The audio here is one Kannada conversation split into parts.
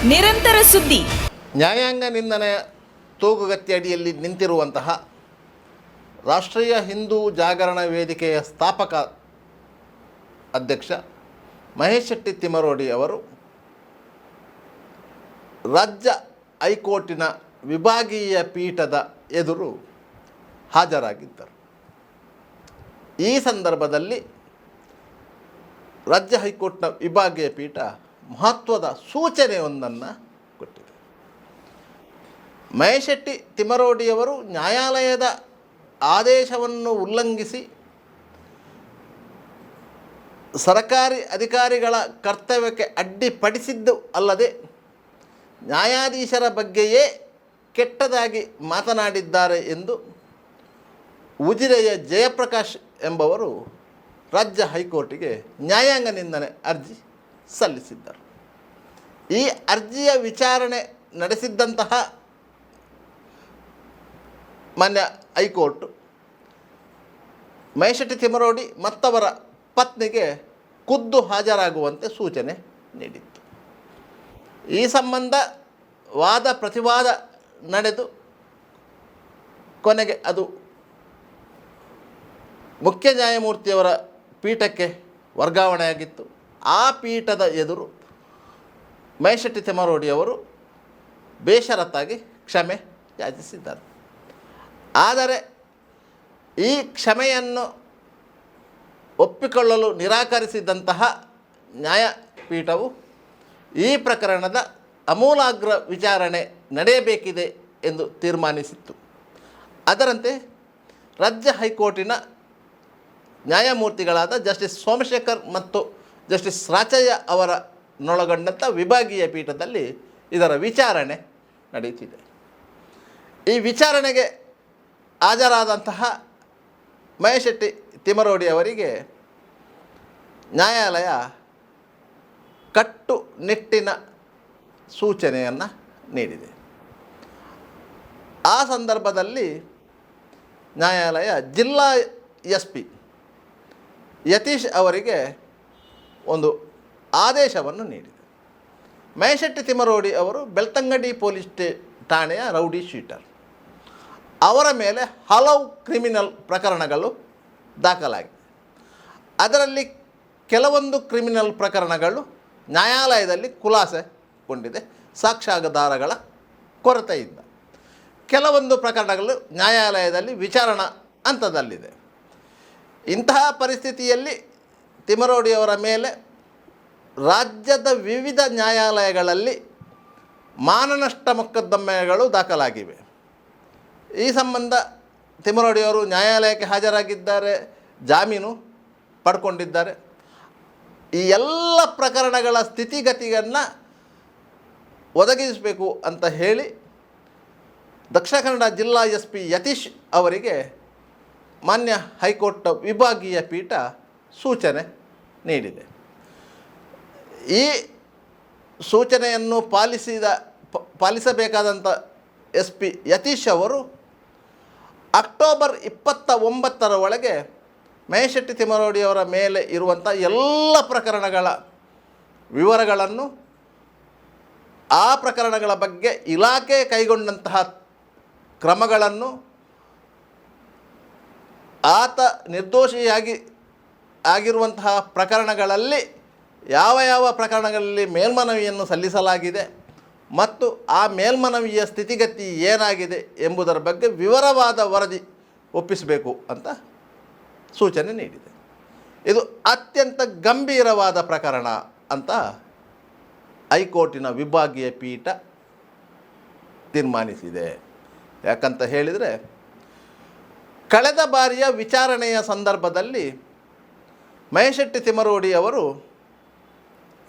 ನಿರಂತರ ಸುದ್ದಿ. ನ್ಯಾಯಾಂಗ ನಿಂದನೆಯ ತೂಗುಗತ್ತಿ ಅಡಿಯಲ್ಲಿ ನಿಂತಿರುವಂತಹ ರಾಷ್ಟ್ರೀಯ ಹಿಂದೂ ಜಾಗರಣ ವೇದಿಕೆಯ ಸ್ಥಾಪಕ ಅಧ್ಯಕ್ಷ ಮಹೇಶ್ ಶೆಟ್ಟಿ ತಿಮರೋಡಿ ಅವರು ರಾಜ್ಯ ಹೈಕೋರ್ಟಿನ ವಿಭಾಗೀಯ ಪೀಠದ ಎದುರು ಹಾಜರಾಗಿದ್ದರು. ಈ ಸಂದರ್ಭದಲ್ಲಿ ರಾಜ್ಯ ಹೈಕೋರ್ಟ್ನ ವಿಭಾಗೀಯ ಪೀಠ ಮಹತ್ವದ ಸೂಚನೆಯೊಂದನ್ನು ಕೊಟ್ಟಿದೆ. ಮಹೇಶ್ ಶೆಟ್ಟಿ ತಿಮರೋಡಿಯವರು ನ್ಯಾಯಾಲಯದ ಆದೇಶವನ್ನು ಉಲ್ಲಂಘಿಸಿ ಸರ್ಕಾರಿ ಅಧಿಕಾರಿಗಳ ಕರ್ತವ್ಯಕ್ಕೆ ಅಡ್ಡಿಪಡಿಸಿದ್ದು ಅಲ್ಲದೆ ನ್ಯಾಯಾಧೀಶರ ಬಗ್ಗೆಯೇ ಕೆಟ್ಟದಾಗಿ ಮಾತನಾಡಿದ್ದಾರೆ ಎಂದು ಉಜಿರೆಯ ಜಯಪ್ರಕಾಶ್ ಎಂಬವರು ರಾಜ್ಯ ಹೈಕೋರ್ಟಿಗೆ ನ್ಯಾಯಾಂಗ ನಿಂದನೆ ಅರ್ಜಿ ಸಲ್ಲಿಸಿದ್ದರು. ಈ ಅರ್ಜಿಯ ವಿಚಾರಣೆ ನಡೆಸಿದ್ದಂತಹ ಮಾನ್ಯ ಹೈಕೋರ್ಟ್ ಮಹೇಶ್ ಶೆಟ್ಟಿ ತಿಮರೋಡಿ ಮತ್ತವರ ಪತ್ನಿಗೆ ಖುದ್ದು ಹಾಜರಾಗುವಂತೆ ಸೂಚನೆ ನೀಡಿತ್ತು. ಈ ಸಂಬಂಧ ವಾದ ಪ್ರತಿವಾದ ನಡೆದು ಕೊನೆಗೆ ಅದು ಮುಖ್ಯ ನ್ಯಾಯಮೂರ್ತಿಯವರ ಪೀಠಕ್ಕೆ ವರ್ಗಾವಣೆಯಾಗಿತ್ತು. ಆ ಪೀಠದ ಎದುರು ಮಹೇಶ್ ಶೆಟ್ಟಿ ತಿಮರೋಡಿಯವರು ಬೇಷರತ್ತಾಗಿ ಕ್ಷಮೆ ಯಾಚಿಸಿದ್ದಾರೆ. ಆದರೆ ಈ ಕ್ಷಮೆಯನ್ನು ಒಪ್ಪಿಕೊಳ್ಳಲು ನಿರಾಕರಿಸಿದಂತಹ ನ್ಯಾಯಪೀಠವು ಈ ಪ್ರಕರಣದ ಆಮೂಲಾಗ್ರ ವಿಚಾರಣೆ ನಡೆಯಬೇಕಿದೆ ಎಂದು ತೀರ್ಮಾನಿಸಿತ್ತು. ಅದರಂತೆ ರಾಜ್ಯ ಹೈಕೋರ್ಟಿನ ನ್ಯಾಯಮೂರ್ತಿಗಳಾದ ಜಸ್ಟಿಸ್ ಸೋಮಶೇಖರ್ ಮತ್ತು ಜಸ್ಟಿಸ್ ರಾಚಯ್ಯ ಅವರನ್ನೊಳಗೊಂಡಂಥ ವಿಭಾಗೀಯ ಪೀಠದಲ್ಲಿ ಇದರ ವಿಚಾರಣೆ ನಡೆಯುತ್ತಿದೆ. ಈ ವಿಚಾರಣೆಗೆ ಹಾಜರಾದಂತಹ ಮಹೇಶ್ ಶೆಟ್ಟಿ ತಿಮರೋಡಿ ಅವರಿಗೆ ನ್ಯಾಯಾಲಯ ಕಟ್ಟುನಿಟ್ಟಿನ ಸೂಚನೆಯನ್ನು ನೀಡಿದೆ. ಆ ಸಂದರ್ಭದಲ್ಲಿ ನ್ಯಾಯಾಲಯ ಜಿಲ್ಲಾ SP ಯತೀಶ್ ಅವರಿಗೆ ಒಂದು ಆದೇಶವನ್ನು ನೀಡಿದೆ. ಮಹೇಶ್ ಶೆಟ್ಟಿ ತಿಮರೋಡಿ ಅವರು ಬೆಳ್ತಂಗಡಿ ಪೊಲೀಸ್ ಠಾಣೆಯ ರೌಡಿ ಶೀಟರ್. ಅವರ ಮೇಲೆ ಹಲವು ಕ್ರಿಮಿನಲ್ ಪ್ರಕರಣಗಳು ದಾಖಲಾಗಿದೆ. ಅದರಲ್ಲಿ ಕೆಲವೊಂದು ಕ್ರಿಮಿನಲ್ ಪ್ರಕರಣಗಳು ನ್ಯಾಯಾಲಯದಲ್ಲಿ ಖುಲಾಸೆಗೊಂಡಿದೆ ಸಾಕ್ಷ್ಯಾಧಾರಗಳ ಕೊರತೆಯಿಂದ. ಕೆಲವೊಂದು ಪ್ರಕರಣಗಳು ನ್ಯಾಯಾಲಯದಲ್ಲಿ ವಿಚಾರಣಾ ಹಂತದಲ್ಲಿದೆ. ಇಂತಹ ಪರಿಸ್ಥಿತಿಯಲ್ಲಿ ತಿಮರೋಡಿಯವರ ಮೇಲೆ ರಾಜ್ಯದ ವಿವಿಧ ನ್ಯಾಯಾಲಯಗಳಲ್ಲಿ ಮಾನನಷ್ಟ ಮೊಕದ್ದಮೆಗಳು ದಾಖಲಾಗಿವೆ. ಈ ಸಂಬಂಧ ತಿಮರೋಡಿಯವರು ನ್ಯಾಯಾಲಯಕ್ಕೆ ಹಾಜರಾಗಿದ್ದಾರೆ, ಜಾಮೀನು ಪಡ್ಕೊಂಡಿದ್ದಾರೆ. ಈ ಎಲ್ಲ ಪ್ರಕರಣಗಳ ಸ್ಥಿತಿಗತಿಯನ್ನು ಒದಗಿಸಬೇಕು ಅಂತ ಹೇಳಿ ದಕ್ಷಿಣ ಕನ್ನಡ ಜಿಲ್ಲಾ SP ಯತೀಶ್ ಅವರಿಗೆ ಮಾನ್ಯ ಹೈಕೋರ್ಟ್ ವಿಭಾಗೀಯ ಪೀಠ ಸೂಚನೆ ನೀಡಿದೆ. ಈ ಸೂಚನೆಯನ್ನು ಪಾಲಿಸಬೇಕಾದಂಥ SP ಯತೀಶ್ ಅವರು ಅಕ್ಟೋಬರ್ 29ರ ಒಳಗೆ ಮಹೇಶ್ ಶೆಟ್ಟಿ ತಿಮರೋಡಿಯವರ ಮೇಲೆ ಇರುವಂಥ ಎಲ್ಲ ಪ್ರಕರಣಗಳ ವಿವರಗಳನ್ನು, ಆ ಪ್ರಕರಣಗಳ ಬಗ್ಗೆ ಇಲಾಖೆ ಕೈಗೊಂಡಂತಹ ಕ್ರಮಗಳನ್ನು, ಆತ ಆಗಿರುವಂತಹ ಪ್ರಕರಣಗಳಲ್ಲಿ ಯಾವ ಪ್ರಕರಣಗಳಲ್ಲಿ ಮೇಲ್ಮನವಿಯನ್ನು ಸಲ್ಲಿಸಲಾಗಿದೆ ಮತ್ತು ಆ ಮೇಲ್ಮನವಿಯ ಸ್ಥಿತಿಗತಿ ಏನಾಗಿದೆ ಎಂಬುದರ ಬಗ್ಗೆ ವಿವರವಾದ ವರದಿ ಒಪ್ಪಿಸಬೇಕು ಅಂತ ಸೂಚನೆ ನೀಡಿದೆ. ಇದು ಅತ್ಯಂತ ಗಂಭೀರವಾದ ಪ್ರಕರಣ ಅಂತ ಹೈಕೋರ್ಟಿನ ವಿಭಾಗೀಯ ಪೀಠ ತೀರ್ಮಾನಿಸಿದೆ. ಯಾಕಂತ ಹೇಳಿದರೆ, ಕಳೆದ ಬಾರಿಯ ವಿಚಾರಣೆಯ ಸಂದರ್ಭದಲ್ಲಿ ಮಹೇಶ್ ಶೆಟ್ಟಿ ತಿಮರೋಡಿ ಅವರು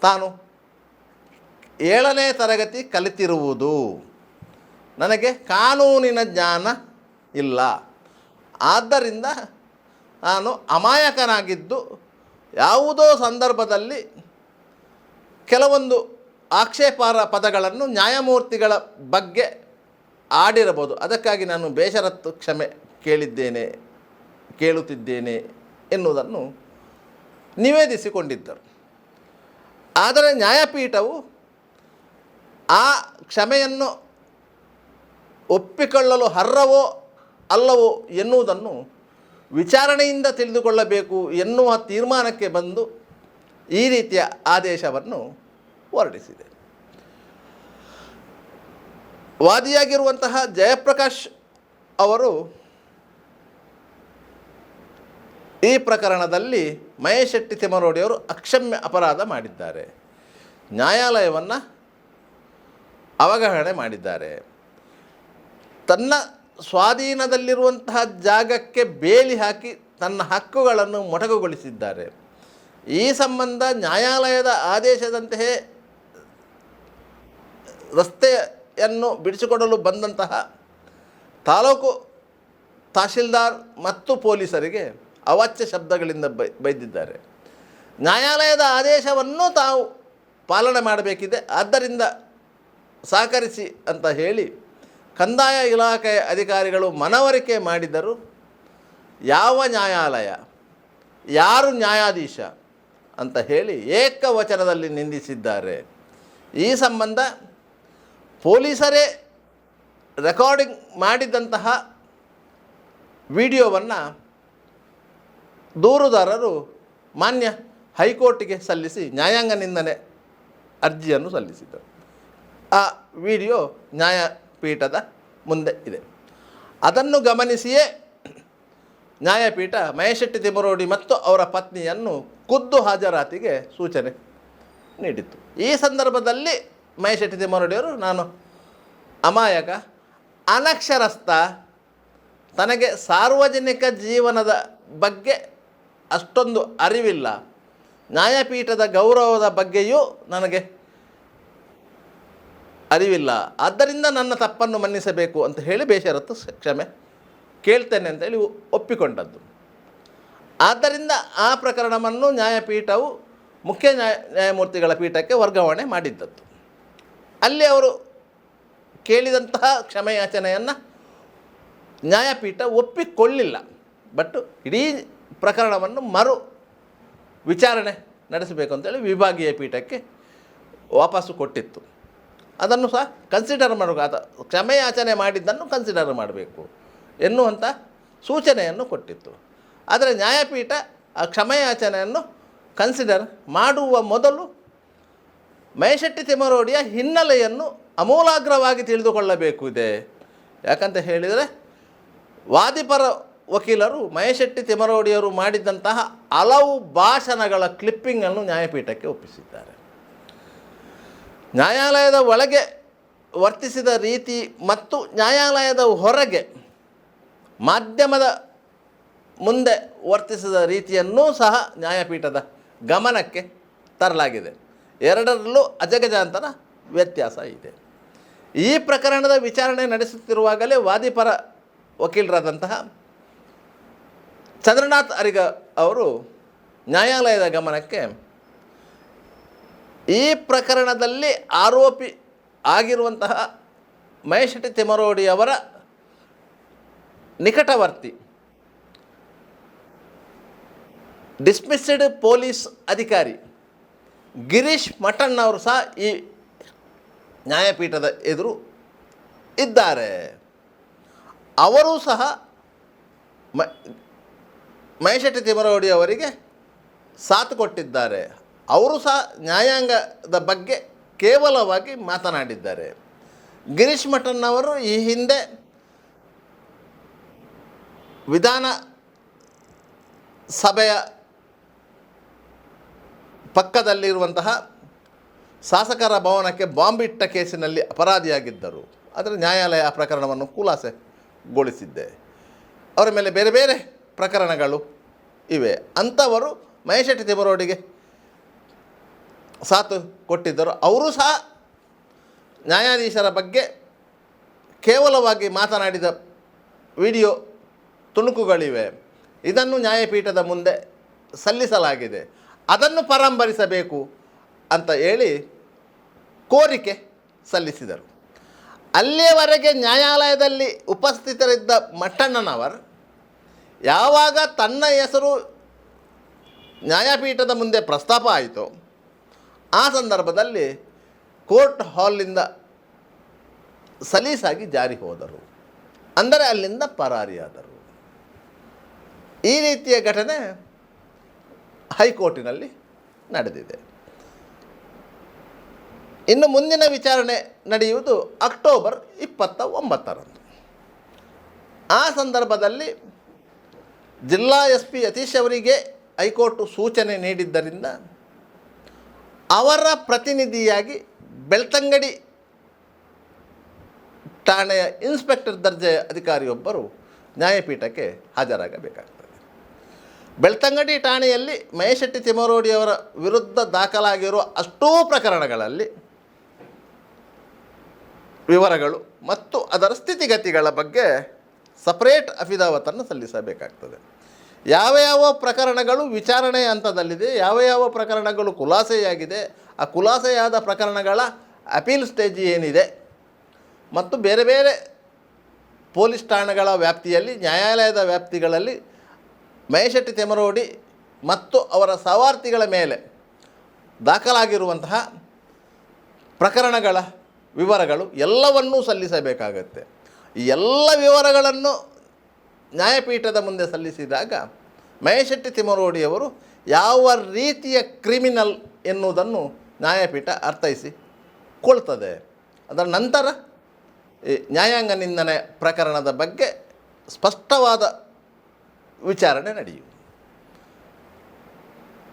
ತಾನು 7ನೇ ತರಗತಿ ಕಲಿತಿರುವುದು, ನನಗೆ ಕಾನೂನಿನ ಜ್ಞಾನ ಇಲ್ಲ, ಆದ್ದರಿಂದ ನಾನು ಅಮಾಯಕನಾಗಿದ್ದು ಯಾವುದೋ ಸಂದರ್ಭದಲ್ಲಿ ಕೆಲವೊಂದು ಆಕ್ಷೇಪಾರ್ಹ ಪದಗಳನ್ನು ನ್ಯಾಯಮೂರ್ತಿಗಳ ಬಗ್ಗೆ ಆಡಿರಬಹುದು, ಅದಕ್ಕಾಗಿ ನಾನು ಬೇಷರತ್ತು ಕ್ಷಮೆ ಕೇಳುತ್ತಿದ್ದೇನೆ ಎನ್ನುವುದನ್ನು ನಿವೇದಿಸಿಕೊಂಡಿದ್ದರು. ಆದರೆ ನ್ಯಾಯಪೀಠವು ಆ ಕ್ಷಮೆಯನ್ನು ಒಪ್ಪಿಕೊಳ್ಳಲು ಅರ್ಹವೋ ಅಲ್ಲವೋ ಎನ್ನುವುದನ್ನು ವಿಚಾರಣೆಯಿಂದ ತಿಳಿದುಕೊಳ್ಳಬೇಕು ಎನ್ನುವ ತೀರ್ಮಾನಕ್ಕೆ ಬಂದು ಈ ರೀತಿಯ ಆದೇಶವನ್ನು ಹೊರಡಿಸಿದೆ. ವಾದಿಯಾಗಿರುವಂತಹ ಜಯಪ್ರಕಾಶ್ ಅವರು ಈ ಪ್ರಕರಣದಲ್ಲಿ ಮಹೇಶ್ ಶೆಟ್ಟಿ ತಿಮರೋಡಿಯವರು ಅಕ್ಷಮ್ಯ ಅಪರಾಧ ಮಾಡಿದ್ದಾರೆ, ನ್ಯಾಯಾಲಯವನ್ನು ಅವಗಾಹನೆ ಮಾಡಿದ್ದಾರೆ, ತನ್ನ ಸ್ವಾಧೀನದಲ್ಲಿರುವಂತಹ ಜಾಗಕ್ಕೆ ಬೇಲಿ ಹಾಕಿ ತನ್ನ ಹಕ್ಕುಗಳನ್ನು ಮೊಟಕುಗೊಳಿಸಿದ್ದಾರೆ. ಈ ಸಂಬಂಧ ನ್ಯಾಯಾಲಯದ ಆದೇಶದಂತೆಯೇ ರಸ್ತೆಯನ್ನು ಬಿಡಿಸಿಕೊಡಲು ಬಂದಂತಹ ತಾಲೂಕು ತಹಶೀಲ್ದಾರ್ ಮತ್ತು ಪೊಲೀಸರಿಗೆ ಅವಾಚ್ಯ ಶಬ್ದಗಳಿಂದ ಬೈದಿದ್ದಾರೆ. ನ್ಯಾಯಾಲಯದ ಆದೇಶವನ್ನು ತಾವು ಪಾಲನೆ ಮಾಡಬೇಕಿದೆ, ಆದ್ದರಿಂದ ಸಹಕರಿಸಿ ಅಂತ ಹೇಳಿ ಕಂದಾಯ ಇಲಾಖೆಯ ಅಧಿಕಾರಿಗಳು ಮನವರಿಕೆ ಮಾಡಿದರೂ ಯಾವ ನ್ಯಾಯಾಲಯ, ಯಾರು ನ್ಯಾಯಾಧೀಶ ಅಂತ ಹೇಳಿ ಏಕವಚನದಲ್ಲಿ ನಿಂದಿಸಿದ್ದಾರೆ. ಈ ಸಂಬಂಧ ಪೊಲೀಸರೇ ರೆಕಾರ್ಡಿಂಗ್ ಮಾಡಿದಂತಹ ವಿಡಿಯೋವನ್ನು ದೂರುದಾರರು ಮಾನ್ಯ ಹೈಕೋರ್ಟಿಗೆ ಸಲ್ಲಿಸಿ ನ್ಯಾಯಾಂಗ ನಿಂದನೆ ಅರ್ಜಿಯನ್ನು ಸಲ್ಲಿಸಿದರು. ಆ ವಿಡಿಯೋ ನ್ಯಾಯಪೀಠದ ಮುಂದೆ ಇದೆ. ಅದನ್ನು ಗಮನಿಸಿಯೇ ನ್ಯಾಯಪೀಠ ಮಹೇಶ್ ಶೆಟ್ಟಿ ತಿಮರೋಡಿ ಮತ್ತು ಅವರ ಪತ್ನಿಯನ್ನು ಖುದ್ದು ಹಾಜರಾತಿಗೆ ಸೂಚನೆ ನೀಡಿತು. ಈ ಸಂದರ್ಭದಲ್ಲಿ ಮಹೇಶ್ ಶೆಟ್ಟಿ ತಿಮರೋಡಿಯವರು, ನಾನು ಅಮಾಯಕ, ಅನಕ್ಷರಸ್ಥ, ತನಗೆ ಸಾರ್ವಜನಿಕ ಜೀವನದ ಬಗ್ಗೆ ಅಷ್ಟೊಂದು ಅರಿವಿಲ್ಲ, ನ್ಯಾಯಪೀಠದ ಗೌರವದ ಬಗ್ಗೆಯೂ ನನಗೆ ಅರಿವಿಲ್ಲ, ಆದ್ದರಿಂದ ನನ್ನ ತಪ್ಪನ್ನು ಮನ್ನಿಸಬೇಕು ಅಂತ ಹೇಳಿ ಬೇಷರತ್ತು ಕ್ಷಮೆ ಕೇಳ್ತೇನೆ ಅಂತೇಳಿ ಒಪ್ಪಿಕೊಂಡದ್ದು. ಆದ್ದರಿಂದ ಆ ಪ್ರಕರಣವನ್ನು ನ್ಯಾಯಪೀಠವು ಮುಖ್ಯ ನ್ಯಾಯಮೂರ್ತಿಗಳ ಪೀಠಕ್ಕೆ ವರ್ಗಾವಣೆ ಮಾಡಿದ್ದದ್ದು. ಅಲ್ಲಿ ಅವರು ಕೇಳಿದಂತಹ ಕ್ಷಮೆಯಾಚನೆಯನ್ನು ನ್ಯಾಯಪೀಠ ಒಪ್ಪಿಕೊಳ್ಳಿಲ್ಲ. ಬಟ್ ಇಡೀ ಪ್ರಕರಣವನ್ನು ಮರು ವಿಚಾರಣೆ ನಡೆಸಬೇಕು ಅಂತೇಳಿ ವಿಭಾಗೀಯ ಪೀಠಕ್ಕೆ ವಾಪಸ್ಸು ಕೊಟ್ಟಿತ್ತು. ಅದನ್ನು ಸಹ ಕನ್ಸಿಡರ್ ಮಾಡಬೇಕು, ಕ್ಷಮೆಯಾಚನೆ ಮಾಡಿದ್ದನ್ನು ಕನ್ಸಿಡರ್ ಮಾಡಬೇಕು ಎನ್ನುವಂಥ ಸೂಚನೆಯನ್ನು ಕೊಟ್ಟಿತ್ತು. ಆದರೆ ನ್ಯಾಯಪೀಠ ಆ ಕ್ಷಮೆಯಾಚನೆಯನ್ನು ಕನ್ಸಿಡರ್ ಮಾಡುವ ಮೊದಲು ಮಹೇಶ್ ಶೆಟ್ಟಿ ತಿಮರೋಡಿಯ ಹಿನ್ನೆಲೆಯನ್ನು ಅಮೂಲಾಗ್ರವಾಗಿ ತಿಳಿದುಕೊಳ್ಳಬೇಕು ಇದೆ. ಯಾಕಂತ ಹೇಳಿದರೆ ವಾದಿಪರ ವಕೀಲರು ಮಹೇಶ್ ಶೆಟ್ಟಿ ತಿಮರೋಡಿಯವರು ಮಾಡಿದಂತಹ ಹಲವು ಭಾಷಣಗಳ ಕ್ಲಿಪ್ಪಿಂಗನ್ನು ನ್ಯಾಯಪೀಠಕ್ಕೆ ಒಪ್ಪಿಸಿದ್ದಾರೆ. ನ್ಯಾಯಾಲಯದ ಒಳಗೆ ವರ್ತಿಸಿದ ರೀತಿ ಮತ್ತು ನ್ಯಾಯಾಲಯದ ಹೊರಗೆ ಮಾಧ್ಯಮದ ಮುಂದೆ ವರ್ತಿಸಿದ ರೀತಿಯನ್ನೂ ಸಹ ನ್ಯಾಯಪೀಠದ ಗಮನಕ್ಕೆ ತರಲಾಗಿದೆ. ಎರಡರಲ್ಲೂ ಅಜಗಜಾಂತರ ವ್ಯತ್ಯಾಸ ಇದೆ. ಈ ಪ್ರಕರಣದ ವಿಚಾರಣೆ ನಡೆಸುತ್ತಿರುವಾಗಲೇ ವಾದಿಪರ ವಕೀಲರಾದಂತಹ ಚಂದ್ರನಾಥ್ ಅರಿಗ ಅವರು ನ್ಯಾಯಾಲಯದ ಗಮನಕ್ಕೆ ಈ ಪ್ರಕರಣದಲ್ಲಿ ಆರೋಪಿ ಆಗಿರುವಂತಹ ಮಹೇಶ್ ಶೆಟ್ಟಿ ತಿಮರೋಡಿಯವರ ನಿಕಟವರ್ತಿ ಡಿಸ್ಮಿಸ್ಡ್ ಪೊಲೀಸ್ ಅಧಿಕಾರಿ ಗಿರೀಶ್ ಮಠನ್ ಅವರು ಸಹ ಈ ನ್ಯಾಯಪೀಠದ ಎದುರು ಇದ್ದಾರೆ. ಅವರು ಸಹ ಮಹೇಶ್ ಶೆಟ್ಟಿ ತಿಮರೋಡಿ ಅವರಿಗೆ ಸಾಥ್ ಕೊಟ್ಟಿದ್ದಾರೆ. ಅವರು ಸಹ ನ್ಯಾಯಾಂಗದ ಬಗ್ಗೆ ಕೇವಲವಾಗಿ ಮಾತನಾಡಿದ್ದಾರೆ. ಗಿರೀಶ್ ಮಠನ್ ಅವರು ಈ ಹಿಂದೆ ವಿಧಾನ ಸಭೆಯ ಪಕ್ಕದಲ್ಲಿರುವಂತಹ ಶಾಸಕರ ಭವನಕ್ಕೆ ಬಾಂಬಿಟ್ಟ ಕೇಸಿನಲ್ಲಿ ಅಪರಾಧಿಯಾಗಿದ್ದರು. ಆದರೆ ನ್ಯಾಯಾಲಯ ಆ ಪ್ರಕರಣವನ್ನು ಖುಲಾಸೆಗೊಳಿಸಿದ್ದೆ. ಅವರ ಮೇಲೆ ಬೇರೆ ಬೇರೆ ಪ್ರಕರಣಗಳು ಇವೆ. ಅಂಥವರು ಮಹೇಶ್ ಶೆಟ್ಟಿ ತಿಮರೋಡಿಗೆ ಸಾಥ್ ಕೊಟ್ಟಿದ್ದರು. ಅವರು ಸಹ ನ್ಯಾಯಾಧೀಶರ ಬಗ್ಗೆ ಕೇವಲವಾಗಿ ಮಾತನಾಡಿದ ವಿಡಿಯೋ ತುಣುಕುಗಳಿವೆ. ಇದನ್ನು ನ್ಯಾಯಪೀಠದ ಮುಂದೆ ಸಲ್ಲಿಸಲಾಗಿದೆ. ಅದನ್ನು ಪರಾಮರ್ಶಿಸಬೇಕು ಅಂತ ಹೇಳಿ ಕೋರಿಕೆ ಸಲ್ಲಿಸಿದರು. ಅಲ್ಲಿಯವರೆಗೆ ನ್ಯಾಯಾಲಯದಲ್ಲಿ ಉಪಸ್ಥಿತರಿದ್ದ ಮಠಣ್ಣನವರು ಯಾವಾಗ ತನ್ನ ಹೆಸರು ನ್ಯಾಯಪೀಠದ ಮುಂದೆ ಪ್ರಸ್ತಾಪ ಆಯಿತು, ಆ ಸಂದರ್ಭದಲ್ಲಿ ಕೋರ್ಟ್ ಹಾಲ್ನಿಂದ ಸಲೀಸಾಗಿ ಜಾರಿ ಹೋದರು, ಅಂದರೆ ಅಲ್ಲಿಂದ ಪರಾರಿಯಾದರು. ಈ ರೀತಿಯ ಘಟನೆ ಹೈಕೋರ್ಟಿನಲ್ಲಿ ನಡೆದಿದೆ. ಇನ್ನು ಮುಂದಿನ ವಿಚಾರಣೆ ನಡೆಯುವುದು ಅಕ್ಟೋಬರ್ 29ರಂದು. ಆ ಸಂದರ್ಭದಲ್ಲಿ ಜಿಲ್ಲಾ SP ಯತೀಶ್ ಅವರಿಗೆ ಹೈಕೋರ್ಟು ಸೂಚನೆ ನೀಡಿದ್ದರಿಂದ ಅವರ ಪ್ರತಿನಿಧಿಯಾಗಿ ಬೆಳ್ತಂಗಡಿ ಠಾಣೆಯ ಇನ್ಸ್ಪೆಕ್ಟರ್ ದರ್ಜೆಯ ಅಧಿಕಾರಿಯೊಬ್ಬರು ನ್ಯಾಯಪೀಠಕ್ಕೆ ಹಾಜರಾಗಬೇಕಾಗ್ತದೆ. ಬೆಳ್ತಂಗಡಿ ಠಾಣೆಯಲ್ಲಿ ಮಹೇಶೆಟ್ಟಿ ತಿಮ್ಮರೋಡಿಯವರ ವಿರುದ್ಧ ದಾಖಲಾಗಿರುವ ಅಷ್ಟೂ ಪ್ರಕರಣಗಳಲ್ಲಿ ವಿವರಗಳು ಮತ್ತು ಅದರ ಸ್ಥಿತಿಗತಿಗಳ ಬಗ್ಗೆ ಸಪರೇಟ್ ಅಫಿದಾವತನ್ನು ಸಲ್ಲಿಸಬೇಕಾಗ್ತದೆ. ಯಾವ ಯಾವ ಪ್ರಕರಣಗಳು ವಿಚಾರಣೆ ಹಂತದಲ್ಲಿದೆ, ಯಾವ ಯಾವ ಪ್ರಕರಣಗಳು ಖುಲಾಸೆಯಾಗಿದೆ, ಆ ಖುಲಾಸೆಯಾದ ಪ್ರಕರಣಗಳ ಅಪೀಲ್ ಸ್ಟೇಜ್ ಏನಿದೆ, ಮತ್ತು ಬೇರೆ ಬೇರೆ ಪೊಲೀಸ್ ಠಾಣೆಗಳ ವ್ಯಾಪ್ತಿಯಲ್ಲಿ, ನ್ಯಾಯಾಲಯದ ವ್ಯಾಪ್ತಿಗಳಲ್ಲಿ ಮಹೇಶೆಟ್ಟಿ ತಿಮ್ಮರೋಡಿ ಮತ್ತು ಅವರ ಸಹವರ್ತಿಗಳ ಮೇಲೆ ದಾಖಲಾಗಿರುವಂತಹ ಪ್ರಕರಣಗಳ ವಿವರಗಳು ಎಲ್ಲವನ್ನೂ ಸಲ್ಲಿಸಬೇಕಾಗತ್ತೆ. ಈ ಎಲ್ಲ ವಿವರಗಳನ್ನು ನ್ಯಾಯಪೀಠದ ಮುಂದೆ ಸಲ್ಲಿಸಿದಾಗ ಮಹೇಶೆಟ್ಟಿ ತಿಮ್ಮರೋಡಿಯವರು ಯಾವ ರೀತಿಯ ಕ್ರಿಮಿನಲ್ ಎನ್ನುವುದನ್ನು ನ್ಯಾಯಪೀಠ ಅರ್ಥೈಸಿಕೊಳ್ತದೆ. ಅದರ ನಂತರ ಈ ನ್ಯಾಯಾಂಗ ನಿಂದನೆ ಪ್ರಕರಣದ ಬಗ್ಗೆ ಸ್ಪಷ್ಟವಾದ ವಿಚಾರಣೆ ನಡೆಯುವುದು.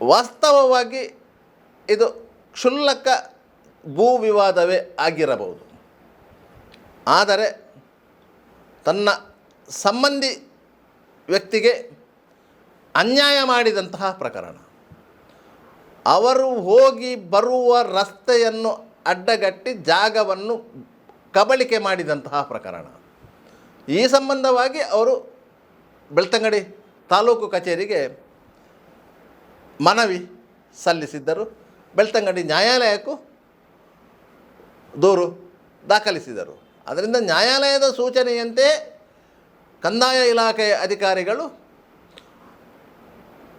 ವಾಸ್ತವವಾಗಿ ಇದು ಕ್ಷುಲ್ಲಕ ಭೂ ವಿವಾದವೇ ಆಗಿರಬಹುದು, ಆದರೆ ತನ್ನ ಸಂಬಂಧಿ ವ್ಯಕ್ತಿಗೆ ಅನ್ಯಾಯ ಮಾಡಿದಂತಹ ಪ್ರಕರಣ, ಅವರು ಹೋಗಿ ಬರುವ ರಸ್ತೆಯನ್ನು ಅಡ್ಡಗಟ್ಟಿ ಜಾಗವನ್ನು ಕಬಳಿಕೆ ಮಾಡಿದಂತಹ ಪ್ರಕರಣ. ಈ ಸಂಬಂಧವಾಗಿ ಅವರು ಬೆಳ್ತಂಗಡಿ ತಾಲೂಕು ಕಚೇರಿಗೆ ಮನವಿ ಸಲ್ಲಿಸಿದ್ದರು, ಬೆಳ್ತಂಗಡಿ ನ್ಯಾಯಾಲಯಕ್ಕೂ ದೂರು ದಾಖಲಿಸಿದರು. ಅದರಿಂದ ನ್ಯಾಯಾಲಯದ ಸೂಚನೆಯಂತೆ ಕಂದಾಯ ಇಲಾಖೆಯ ಅಧಿಕಾರಿಗಳು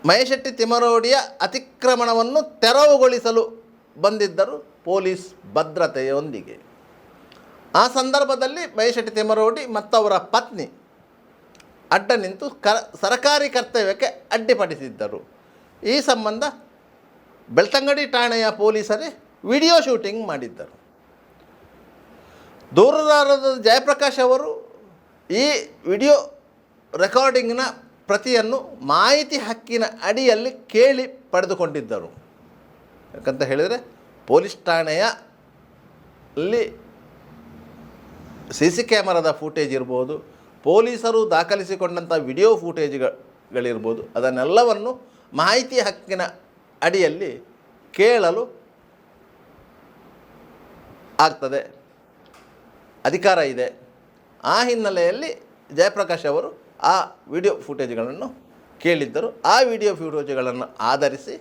ಮಹೇಶೆಟ್ಟಿ ತಿಮ್ಮರೋಡಿಯ ಅತಿಕ್ರಮಣವನ್ನು ತೆರವುಗೊಳಿಸಲು ಬಂದಿದ್ದರು ಪೊಲೀಸ್ ಭದ್ರತೆಯೊಂದಿಗೆ. ಆ ಸಂದರ್ಭದಲ್ಲಿ ಮಹೇಶೆಟ್ಟಿ ತಿಮ್ಮರೋಡಿ ಮತ್ತು ಅವರ ಪತ್ನಿ ಅಡ್ಡ ನಿಂತು ಸರಕಾರಿ ಕರ್ತವ್ಯಕ್ಕೆ ಅಡ್ಡಿಪಡಿಸಿದ್ದರು. ಈ ಸಂಬಂಧ ಬೆಳ್ತಂಗಡಿ ಠಾಣೆಯ ಪೊಲೀಸರೇ ವಿಡಿಯೋ ಶೂಟಿಂಗ್ ಮಾಡಿದ್ದರು. ದೂರುದಾರರಾದ ಜಯಪ್ರಕಾಶ್ ಅವರು ಈ ವಿಡಿಯೋ ರೆಕಾರ್ಡಿಂಗ್ನ ಪ್ರತಿಯನ್ನು ಮಾಹಿತಿ ಹಕ್ಕಿನ ಅಡಿಯಲ್ಲಿ ಕೇಳಿ ಪಡೆದುಕೊಂಡಿದ್ದರು. ಯಾಕಂತ ಹೇಳಿದರೆ ಪೊಲೀಸ್ ಠಾಣೆಯಲ್ಲಿ CC ಕ್ಯಾಮರಾದ ಫೂಟೇಜ್ ಇರ್ಬೋದು, ಪೊಲೀಸರು ದಾಖಲಿಸಿಕೊಂಡಂಥ ವಿಡಿಯೋ ಫೂಟೇಜ್ಗಳಿರ್ಬೋದು, ಅದನ್ನೆಲ್ಲವನ್ನು ಮಾಹಿತಿ ಹಕ್ಕಿನ ಅಡಿಯಲ್ಲಿ ಕೇಳಲು ಆಗ್ತದೆ, ಅಧಿಕಾರ ಇದೆ. ಆ ಹಿನ್ನೆಲೆಯಲ್ಲಿ ಜಯಪ್ರಕಾಶ್ ಅವರು ಆ ವಿಡಿಯೋ ಫೂಟೇಜ್ಗಳನ್ನು ಕೇಳಿದ್ದರು. ಆ ವಿಡಿಯೋ ಫೂಟೇಜ್ಗಳನ್ನು ಆಧರಿಸಿ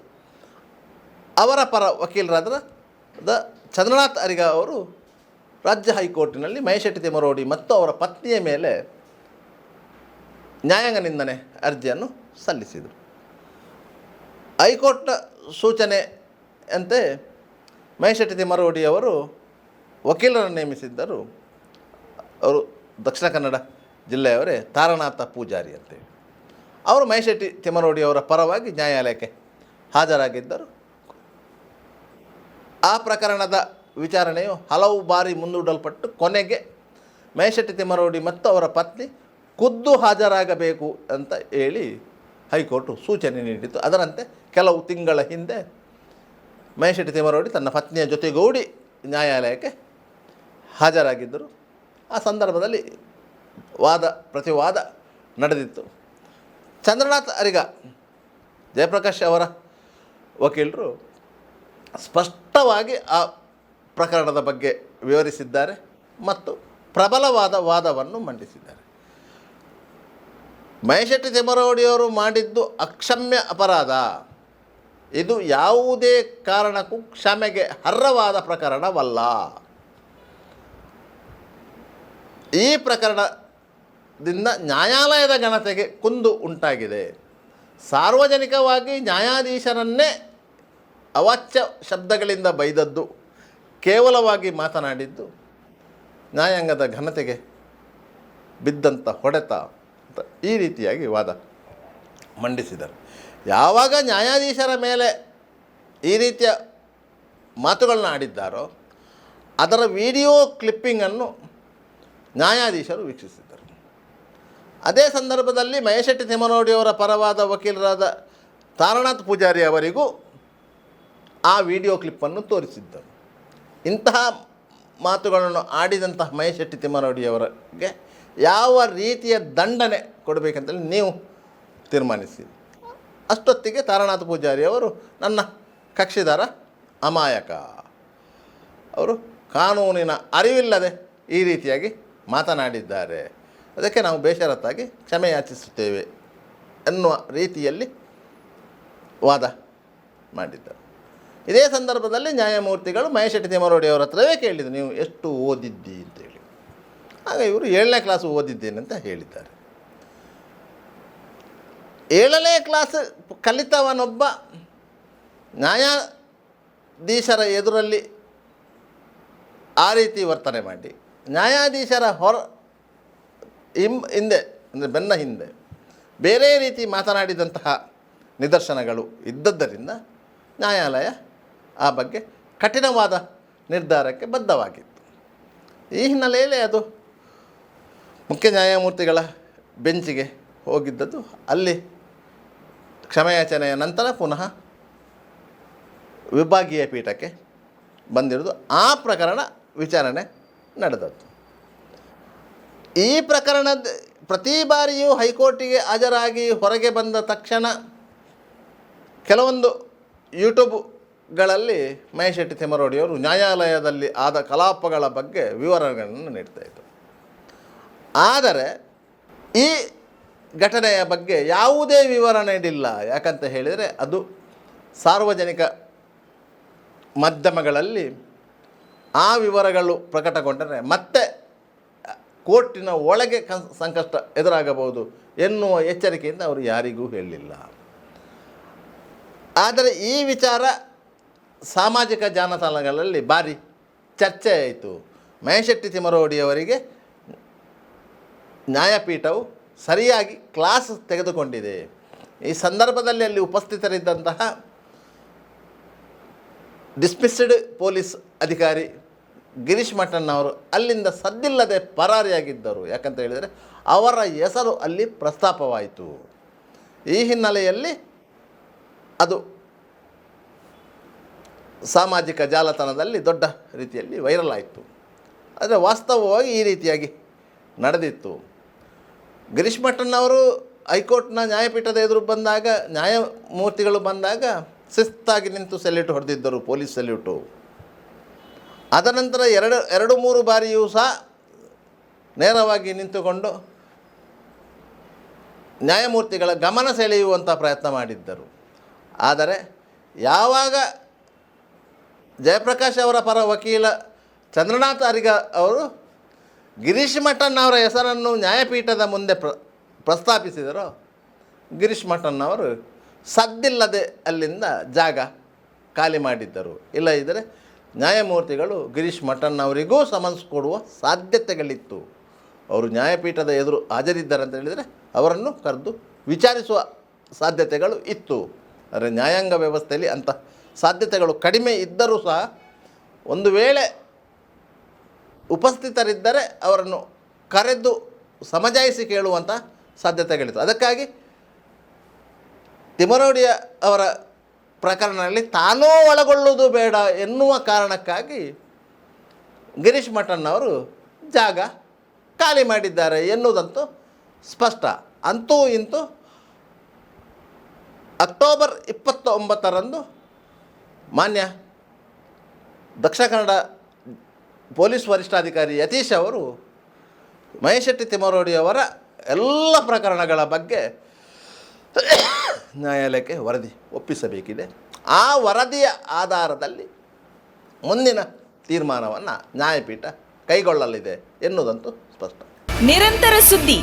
ಅವರ ಪರ ವಕೀಲರಾದ ಚಂದ್ರನಾಥ್ ಅರಿಗ ಅವರು ರಾಜ್ಯ ಹೈಕೋರ್ಟಿನಲ್ಲಿ ಮಹೇಶೆಟ್ಟಿ ತಿಮ್ಮರೋಡಿ ಮತ್ತು ಅವರ ಪತ್ನಿಯ ಮೇಲೆ ನ್ಯಾಯಾಂಗ ನಿಂದನೆ ಅರ್ಜಿಯನ್ನು ಸಲ್ಲಿಸಿದರು. ಹೈಕೋರ್ಟ್ನ ಸೂಚನೆಯಂತೆ ಮಹೇಶೆಟ್ಟಿ ತಿಮ್ಮರೋಡಿಯವರು ವಕೀಲರನ್ನು ನೇಮಿಸಿದ್ದರು. ಅವರು ದಕ್ಷಿಣ ಕನ್ನಡ ಜಿಲ್ಲೆಯವರೇ, ತಾರನಾಥ ಪೂಜಾರಿ ಅಂತೇಳಿ. ಅವರು ಮಹೇಶೆಟ್ಟಿ ತಿಮ್ಮರೋಡಿಯವರ ಪರವಾಗಿ ನ್ಯಾಯಾಲಯಕ್ಕೆ ಹಾಜರಾಗಿದ್ದರು. ಆ ಪ್ರಕರಣದ ವಿಚಾರಣೆಯು ಹಲವು ಬಾರಿ ಮುಂದೂಡಲ್ಪಟ್ಟು ಕೊನೆಗೆ ಮಹೇಶೆಟ್ಟಿ ತಿಮ್ಮರೋಡಿ ಮತ್ತು ಅವರ ಪತ್ನಿ ಖುದ್ದು ಹಾಜರಾಗಬೇಕು ಅಂತ ಹೇಳಿ ಹೈಕೋರ್ಟು ಸೂಚನೆ ನೀಡಿತು. ಅದರಂತೆ ಕೆಲವು ತಿಂಗಳ ಹಿಂದೆ ಮಹೇಶೆಟ್ಟಿ ತಿಮ್ಮರೋಡಿ ತನ್ನ ಪತ್ನಿಯ ಜೊತೆಗೂಡಿ ನ್ಯಾಯಾಲಯಕ್ಕೆ ಹಾಜರಾಗಿದ್ದರು. ಆ ಸಂದರ್ಭದಲ್ಲಿ ವಾದ ಪ್ರತಿವಾದ ನಡೆದಿತ್ತು. ಚಂದ್ರನಾಥ್ ಅರಿಗ, ಜಯಪ್ರಕಾಶ್ ಅವರ ವಕೀಲರು ಸ್ಪಷ್ಟವಾಗಿ ಆ ಪ್ರಕರಣದ ಬಗ್ಗೆ ವಿವರಿಸಿದ್ದಾರೆ ಮತ್ತು ಪ್ರಬಲವಾದ ವಾದವನ್ನು ಮಂಡಿಸಿದ್ದಾರೆ. ಮಹೇಶೆಟ್ಟಿ ತಿಮ್ಮರೋಡಿಯವರು ಮಾಡಿದ್ದು ಅಕ್ಷಮ್ಯ ಅಪರಾಧ, ಇದು ಯಾವುದೇ ಕಾರಣಕ್ಕೂ ಕ್ಷಮೆಗೆ ಅರ್ಹವಾದ ಪ್ರಕರಣವಲ್ಲ. ಈ ಪ್ರಕರಣದಿಂದ ನ್ಯಾಯಾಲಯದ ಘನತೆಗೆ ಕುಂದು ಉಂಟಾಗಿದೆ. ಸಾರ್ವಜನಿಕವಾಗಿ ನ್ಯಾಯಾಧೀಶರನ್ನೇ ಅವಾಚ್ಯ ಶಬ್ದಗಳಿಂದ ಬೈದದ್ದು, ಕೇವಲವಾಗಿ ಮಾತನಾಡಿದ್ದು ನ್ಯಾಯಾಂಗದ ಘನತೆಗೆ ಬಿದ್ದಂಥ ಹೊಡೆತ ಅಂತ ಈ ರೀತಿಯಾಗಿ ವಾದ ಮಂಡಿಸಿದರು. ಯಾವಾಗ ನ್ಯಾಯಾಧೀಶರ ಮೇಲೆ ಈ ರೀತಿಯ ಮಾತುಗಳನ್ನ ಆಡಿದ್ದಾರೋ ಅದರ ವಿಡಿಯೋ ಕ್ಲಿಪ್ಪಿಂಗನ್ನು ನ್ಯಾಯಾಧೀಶರು ವೀಕ್ಷಿಸಿದ್ದರು. ಅದೇ ಸಂದರ್ಭದಲ್ಲಿ ಮಹೇಶೆಟ್ಟಿ ತಿಮ್ಮನೋಡಿಯವರ ಪರವಾದ ವಕೀಲರಾದ ತಾರನಾಥ್ ಪೂಜಾರಿ ಅವರಿಗೂ ಆ ವಿಡಿಯೋ ಕ್ಲಿಪ್ಪನ್ನು ತೋರಿಸಿದ್ದರು. ಇಂತಹ ಮಾತುಗಳನ್ನು ಆಡಿದಂತಹ ಮಹೇಶೆಟ್ಟಿ ತಿಮ್ಮನೋಡಿಯವರಿಗೆ ಯಾವ ರೀತಿಯ ದಂಡನೆ ಕೊಡಬೇಕಂತೇಳಿ ನೀವು ತೀರ್ಮಾನಿಸಿ. ಅಷ್ಟೊತ್ತಿಗೆ ತಾರನಾಥ ಪೂಜಾರಿ ಅವರು ನನ್ನ ಕಕ್ಷಿದಾರ ಅಮಾಯಕ, ಅವರು ಕಾನೂನಿನ ಅರಿವಿಲ್ಲದೆ ಈ ರೀತಿಯಾಗಿ ಮಾತನಾಡಿದ್ದಾರೆ, ಅದಕ್ಕೆ ನಾವು ಬೇಷರತ್ತಾಗಿ ಕ್ಷಮೆ ಯಾಚಿಸುತ್ತೇವೆ ಎನ್ನುವ ರೀತಿಯಲ್ಲಿ ವಾದ ಮಾಡಿದ್ದರು. ಇದೇ ಸಂದರ್ಭದಲ್ಲಿ ನ್ಯಾಯಮೂರ್ತಿಗಳು ಮಹೇಶೆಟ್ಟಿ ತಿಮ್ಮನೋಡಿಯವರ ಹತ್ರವೇ ಕೇಳಿದರು, ನೀವು ಎಷ್ಟು ಓದಿದ್ದಿ ಅಂತೇಳಿ. ಆಗ ಇವರು 7ನೇ ಕ್ಲಾಸು ಓದಿದ್ದೇನೆ ಅಂತ ಹೇಳಿದ್ದಾರೆ. 7ನೇ ಕ್ಲಾಸ್ ಕಲಿತವನೊಬ್ಬ ನ್ಯಾಯಾಧೀಶರ ಎದುರಲ್ಲಿ ಆ ರೀತಿ ವರ್ತನೆ ಮಾಡಿ ನ್ಯಾಯಾಧೀಶರ ಹಿಂದೆ ಅಂದರೆ ಬೆನ್ನ ಹಿಂದೆ ಬೇರೆ ರೀತಿ ಮಾತನಾಡಿದಂತಹ ನಿದರ್ಶನಗಳು ಇದ್ದದ್ದರಿಂದ ನ್ಯಾಯಾಲಯ ಆ ಬಗ್ಗೆ ಕಠಿಣವಾದ ನಿರ್ಧಾರಕ್ಕೆ ಬದ್ಧವಾಗಿತ್ತು. ಈ ಹಿನ್ನೆಲೆಯಲ್ಲಿ ಅದು ಮುಖ್ಯ ನ್ಯಾಯಮೂರ್ತಿಗಳ ಬೆಂಚಿಗೆ ಹೋಗಿದ್ದದ್ದು. ಅಲ್ಲಿ ಕ್ಷಮೆಯಾಚನೆಯ ನಂತರ ಪುನಃ ವಿಭಾಗೀಯ ಪೀಠಕ್ಕೆ ಬಂದಿರೋದು. ಆ ಪ್ರಕರಣ ವಿಚಾರಣೆ ನಡೆದದ್ದು. ಈ ಪ್ರಕರಣದ ಪ್ರತಿ ಬಾರಿಯೂ ಹೈಕೋರ್ಟಿಗೆ ಹಾಜರಾಗಿ ಹೊರಗೆ ಬಂದ ತಕ್ಷಣ ಕೆಲವೊಂದು ಯೂಟ್ಯೂಬ್ಗಳಲ್ಲಿ ಮಹೇಶೆಟ್ಟಿ ತಿಮ್ಮರೋಡಿಯವರು ನ್ಯಾಯಾಲಯದಲ್ಲಿ ಆದ ಕಲಾಪಗಳ ಬಗ್ಗೆ ವಿವರಗಳನ್ನು ನೀಡ್ತಾಯಿದ್ದರು. ಆದರೆ ಈ ಘಟನೆಯ ಬಗ್ಗೆ ಯಾವುದೇ ವಿವರಣೆ ನೀಡಿಲ್ಲ. ಯಾಕಂತ ಹೇಳಿದರೆ ಅದು ಸಾರ್ವಜನಿಕ ಮಾಧ್ಯಮಗಳಲ್ಲಿ ಆ ವಿವರಗಳು ಪ್ರಕಟಗೊಂಡರೆ ಮತ್ತೆ ಕೋರ್ಟಿನ ಒಳಗೆ ಸಂಕಷ್ಟ ಎದುರಾಗಬಹುದು ಎನ್ನುವ ಎಚ್ಚರಿಕೆಯಿಂದ ಅವರು ಯಾರಿಗೂ ಹೇಳಲಿಲ್ಲ. ಆದರೆ ಈ ವಿಚಾರ ಸಾಮಾಜಿಕ ಜಾಲತಾಣಗಳಲ್ಲಿ ಭಾರಿ ಚರ್ಚೆ ಆಯಿತು. ಮಹೇಶೆಟ್ಟಿ ತಿಮ್ಮರೋಡಿಯವರಿಗೆ ನ್ಯಾಯಪೀಠವು ಸರಿಯಾಗಿ ಕ್ಲಾಸ್ ತೆಗೆದುಕೊಂಡಿದೆ. ಈ ಸಂದರ್ಭದಲ್ಲಿ ಅಲ್ಲಿ ಉಪಸ್ಥಿತರಿದ್ದಂತಹ ಡಿಸ್ಮಿಸ್ಡ್ ಪೊಲೀಸ್ ಅಧಿಕಾರಿ ಗಿರೀಶ್ ಮಠನ್ ಅವರು ಅಲ್ಲಿಂದ ಸದ್ದಿಲ್ಲದೆ ಪರಾರಿಯಾಗಿದ್ದರು. ಯಾಕಂತ ಹೇಳಿದರೆ ಅವರ ಹೆಸರು ಅಲ್ಲಿ ಪ್ರಸ್ತಾಪವಾಯಿತು. ಈ ಹಿನ್ನೆಲೆಯಲ್ಲಿ ಅದು ಸಾಮಾಜಿಕ ಜಾಲತಾಣದಲ್ಲಿ ದೊಡ್ಡ ರೀತಿಯಲ್ಲಿ ವೈರಲ್ ಆಯಿತು. ಆದರೆ ವಾಸ್ತವವಾಗಿ ಈ ರೀತಿಯಾಗಿ ನಡೆದಿತ್ತು. ಗಿರೀಶ್ ಮಠನ್ ಅವರು ಹೈಕೋರ್ಟ್ನ ನ್ಯಾಯಪೀಠದ ಎದುರು ಬಂದಾಗ, ನ್ಯಾಯಮೂರ್ತಿಗಳು ಬಂದಾಗ ಶಿಸ್ತಾಗಿ ನಿಂತು ಸೆಲ್ಯೂಟ್ ಹೊಡೆದಿದ್ದರು, ಪೊಲೀಸ್ ಸೆಲ್ಯೂಟು. ಅದನಂತರ 2-3 ಬಾರಿಯೂ ಸಹ ನೇರವಾಗಿ ನಿಂತುಕೊಂಡು ನ್ಯಾಯಮೂರ್ತಿಗಳ ಗಮನ ಸೆಳೆಯುವಂಥ ಪ್ರಯತ್ನ ಮಾಡಿದ್ದರು. ಆದರೆ ಯಾವಾಗ ಜಯಪ್ರಕಾಶ್ ಅವರ ಪರ ವಕೀಲ ಚಂದ್ರನಾಥ್ ಅರಿಗ ಅವರು ಗಿರೀಶ್ ಮಠನ್ ಅವರ ಹೆಸರನ್ನು ನ್ಯಾಯಪೀಠದ ಮುಂದೆ ಪ್ರಸ್ತಾಪಿಸಿದರೋ, ಗಿರೀಶ್ ಮಠನ್ ಅವರು ಸದ್ದಿಲ್ಲದೆ ಅಲ್ಲಿಂದ ಜಾಗ ಖಾಲಿ ಮಾಡಿದ್ದರು. ಇಲ್ಲ ಇದ್ದರೆ ನ್ಯಾಯಮೂರ್ತಿಗಳು ಗಿರೀಶ್ ಮಠನ್ ಅವರಿಗೂ ಸಮನ್ಸ್ ಕೊಡುವ ಸಾಧ್ಯತೆಗಳಿತ್ತು. ಅವರು ನ್ಯಾಯಪೀಠದ ಎದುರು ಹಾಜರಿದ್ದಾರೆ ಅಂತ ಹೇಳಿದರೆ ಅವರನ್ನು ಕರೆದು ವಿಚಾರಿಸುವ ಸಾಧ್ಯತೆಗಳು ಇತ್ತು. ಆದರೆ ನ್ಯಾಯಾಂಗ ವ್ಯವಸ್ಥೆಯಲ್ಲಿ ಅಂಥ ಸಾಧ್ಯತೆಗಳು ಕಡಿಮೆ ಇದ್ದರೂ ಸಹ ಒಂದು ವೇಳೆ ಉಪಸ್ಥಿತರಿದ್ದರೆ ಅವರನ್ನು ಕರೆದು ಸಮಜಾಯಿಸಿ ಕೇಳುವಂಥ ಸಾಧ್ಯತೆಗಳಿತ್ತು. ಅದಕ್ಕಾಗಿ ತಿಮ್ಮರೋಡಿಯ ಅವರ ಪ್ರಕರಣದಲ್ಲಿ ತಾನೂ ಒಳಗೊಳ್ಳುವುದು ಬೇಡ ಎನ್ನುವ ಕಾರಣಕ್ಕಾಗಿ ಗಿರೀಶ್ ಮಠನ್ ಅವರು ಜಾಗ ಖಾಲಿ ಮಾಡಿದ್ದಾರೆ ಎನ್ನುವುದಂತೂ ಸ್ಪಷ್ಟ. ಅಂತೂ ಇಂತೂ ಅಕ್ಟೋಬರ್ 29ರಂದು ಮಾನ್ಯ ದಕ್ಷಿಣ ಕನ್ನಡ ಪೊಲೀಸ್ ವರಿಷ್ಠಾಧಿಕಾರಿ ಯತೀಶ್ ಅವರು ಮಹೇಶೆಟ್ಟಿ ತಿಮ್ಮರೋಡಿಯವರ ಎಲ್ಲ ಪ್ರಕರಣಗಳ ಬಗ್ಗೆ ನ್ಯಾಯಾಲಯಕ್ಕೆ ವರದಿ ಒಪ್ಪಿಸಬೇಕಿದೆ. ಆ ವರದಿಯ ಆಧಾರದಲ್ಲಿ ಮುಂದಿನ ತೀರ್ಮಾನವನ್ನು ನ್ಯಾಯಪೀಠ ಕೈಗೊಳ್ಳಲಿದೆ ಎನ್ನುವುದಂತೂ ಸ್ಪಷ್ಟ. ನಿರಂತರ ಸುದ್ದಿ